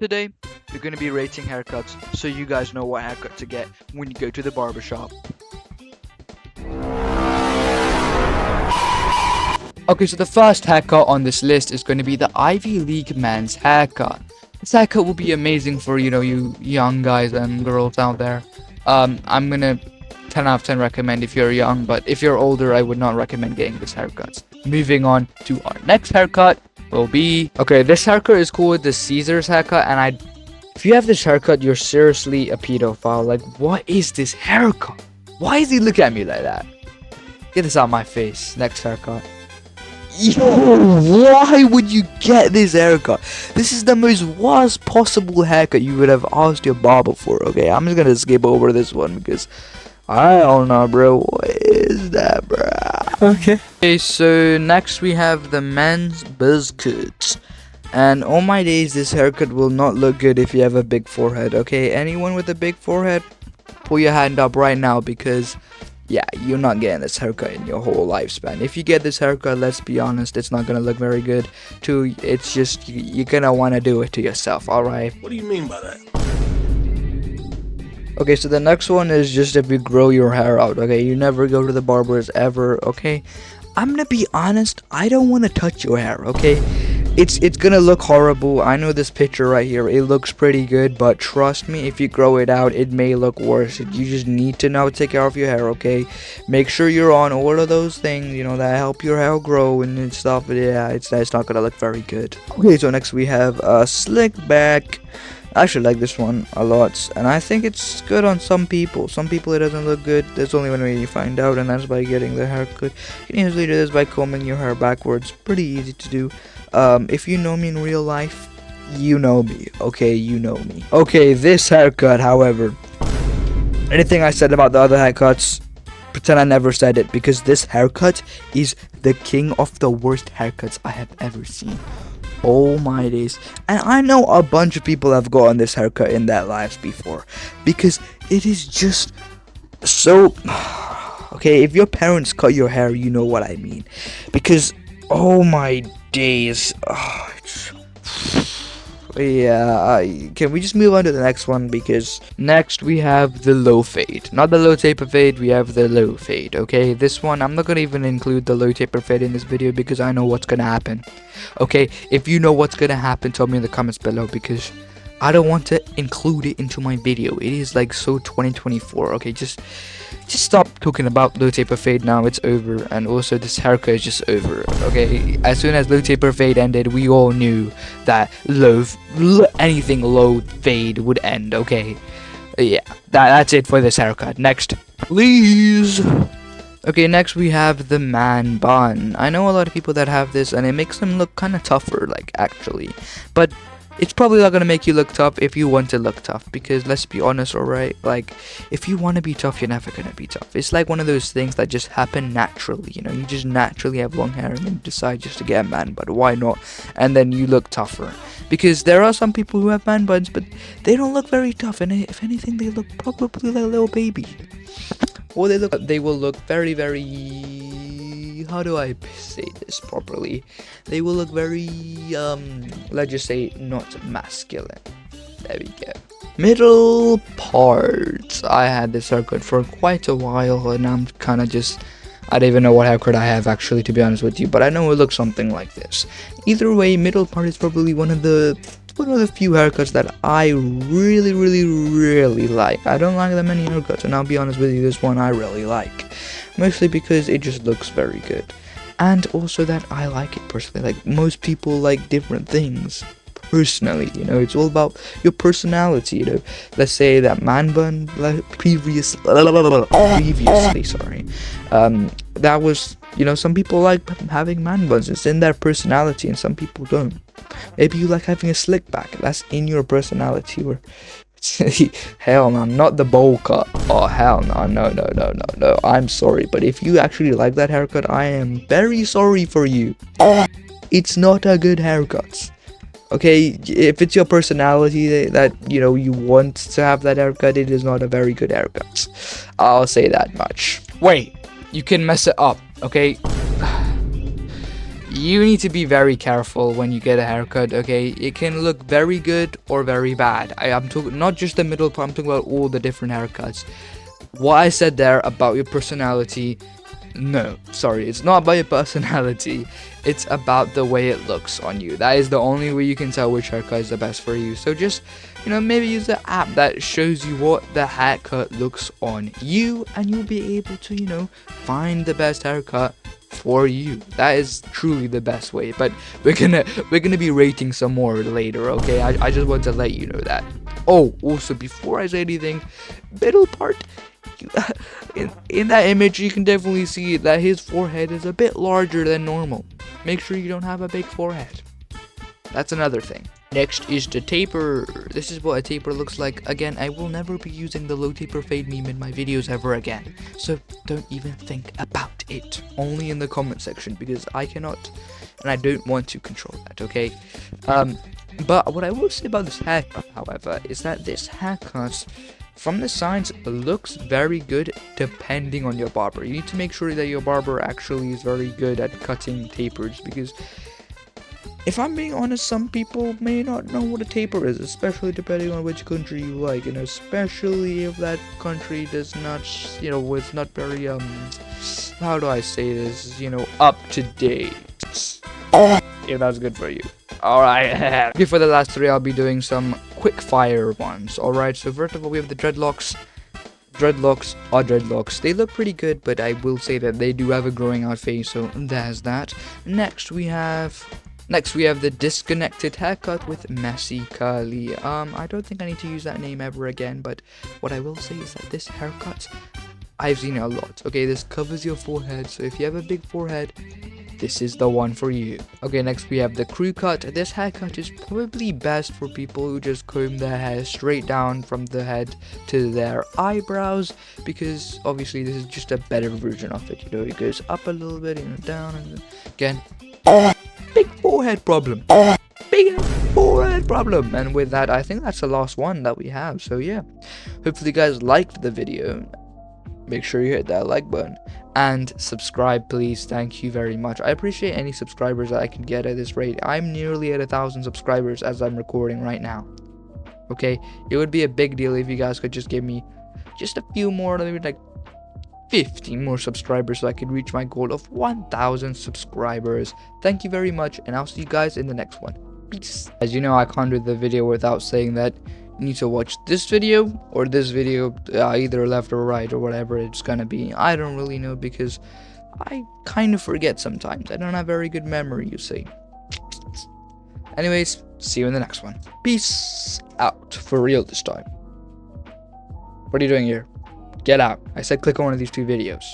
Today, we're going to be rating haircuts so you guys know what haircut to get when you go to the barbershop. Okay, so the first haircut on this list is going to be the Ivy League man's haircut. This haircut will be amazing for, you young guys and girls out there. I'm going to 10 out of 10 recommend if you're young, but if you're older, I would not recommend getting this haircut. Moving on to our next haircut will be... Okay, this haircut is called the Caesar's haircut, and if you have this haircut, you're seriously a pedophile. Like, what is this haircut? Why is he looking at me like that? Get this out of my face. Next haircut. Yo, why would you get this haircut? This is the most worst possible haircut you would have asked your barber for. Okay, I'm just gonna skip over this one because I don't know, bro. What is that, bro? Okay, so next we have the men's buzz cut. And oh my days, this haircut will not look good if you have a big forehead. Okay, anyone with a big forehead, pull your hand up right now because yeah, you're not getting this haircut in your whole lifespan. If you get this haircut, let's be honest, it's not gonna look very good. It's just you're gonna want to do it to yourself. All right. What do you mean by that? Okay, so the next one is just if you grow your hair out. Okay, you never go to the barbers ever. Okay, I'm gonna be honest, I don't want to touch your hair. Okay, it's gonna look horrible. I know this picture right here, it looks pretty good, but trust me, if you grow it out, it may look worse. You just need to now take care of your hair. Okay, make sure you're on all of those things, that help your hair grow and stuff. Yeah, it's not gonna look very good. Okay, so next we have a slick back. I actually like this one a lot, and I think it's good on some people. Some people it doesn't look good. There's only one way you find out, and that's by getting the haircut. You can usually do this by combing your hair backwards. Pretty easy to do. If you know me in real life, you know me. Okay, you know me. Okay, this haircut, however, anything I said about the other haircuts, pretend I never said it, because this haircut is the king of the worst haircuts I have ever seen. Oh my days. And I know a bunch of people have gotten this haircut in their lives before, because it is just so okay, if your parents cut your hair, you know what I mean, because oh my days. Yeah, can we just move on to the next one, because next we have the low fade, not the low taper fade, we have the low fade. Okay, this one I'm not gonna even include the low taper fade in this video because I know what's gonna happen. Okay, if you know what's gonna happen, tell me in the comments below, because I don't want to include it into my video. It is like so 2024. Okay, just stop talking about low taper fade now. It's over, and also this haircut is just over. Okay, as soon as low taper fade ended, we all knew that anything low fade would end. Okay, yeah, that's it for this haircut. Next, please. Okay, next we have the man bun. I know a lot of people that have this, and it makes them look kind of tougher, like, actually, but it's probably not gonna make you look tough if you want to look tough, because let's be honest, alright? Like, if you want to be tough, you're never gonna be tough. It's like one of those things that just happen naturally, you just naturally have long hair and then decide just to get a man bun. Why not? And then you look tougher. Because there are some people who have man buns, but they don't look very tough, and if anything, they look probably like a little baby. Or they will look very, very, how do I say this properly? They will look very, let's just say, not masculine. There we go. Middle part. I had this haircut for quite a while, and I'm kind of just, I don't even know what haircut I have, actually, to be honest with you, but I know it looks something like this. Either way, middle part is probably one of the few haircuts that I really like. I don't like that many haircuts, and I'll be honest with you, this one I really like, mostly because it just looks very good, and also that I like it personally. Like, most people like different things personally, it's all about your personality. Let's say that man bun, like previously, sorry, that was, some people like having man buns, it's in their personality, and some people don't. Maybe you like having a slick back, that's in your personality. Or hell no, not the bowl cut. Oh hell no, I'm sorry, but if you actually like that haircut, I am very sorry for you. It's not a good haircut. Okay, if it's your personality that you want to have that haircut, it is not a very good haircut. I'll say that much. Wait, you can mess it up, okay? you need to be very careful when you get a haircut, okay? It can look very good or very bad. I'm talking not just the middle part, I'm talking about all the different haircuts. What I said there about your personality, no, sorry, it's not about your personality. It's about the way it looks on you. That is the only way you can tell which haircut is the best for you. So just, maybe use the app that shows you what the haircut looks on you, and you'll be able to, find the best haircut for you. That is truly the best way. But we're gonna be rating some more later, okay? I just want to let you know that. Oh, also before I say anything, middle part, in that image you can definitely see that his forehead is a bit larger than normal. Make sure you don't have a big forehead. That's another thing. Next is the taper. This is what a taper looks like. Again, I will never be using the low taper fade meme in my videos ever again, so don't even think about it. Only in the comment section, because I cannot and I don't want to control that, okay? But what I will say about this haircut, however, is that this haircut from the sides looks very good depending on your barber. You need to make sure that your barber actually is very good at cutting tapers, because if I'm being honest, some people may not know what a taper is, especially depending on which country you like, especially if that country does not, was not very, how do I say this, up to date. If that's good for you. Alright, before the last three, I'll be doing some quick fire ones. Alright, so first of all, we have the dreadlocks. Dreadlocks are dreadlocks. They look pretty good, but I will say that they do have a growing out phase, so there's that. Next we have the disconnected haircut with messy curly. I don't think I need to use that name ever again, but what I will say is that this haircut, I've seen it a lot. Okay, this covers your forehead, so if you have a big forehead, this is the one for you. Okay, next we have the crew cut. This haircut is probably best for people who just comb their hair straight down from the head to their eyebrows, because obviously this is just a better version of it. It goes up a little bit and down, and again, big forehead problem. Big forehead problem. And with that, I think that's the last one that we have. So yeah, hopefully you guys liked the video. Make sure you hit that like button and subscribe, please. Thank you very much. I appreciate any subscribers that I can get at this rate. I'm nearly at 1,000 subscribers as I'm recording right now. Okay, it would be a big deal if you guys could just give me just a few more, maybe like 50 more subscribers, so I could reach my goal of 1,000 subscribers. Thank you very much, and I'll see you guys in the next one. Peace. As you know, I can't do the video without saying that you need to watch this video or this video, either left or right or whatever it's gonna be. I don't really know, because I kind of forget sometimes. I don't have very good memory, you see. Anyways, see you in the next one. Peace out. For real this time. What are you doing here? Get out. I said click on one of these two videos.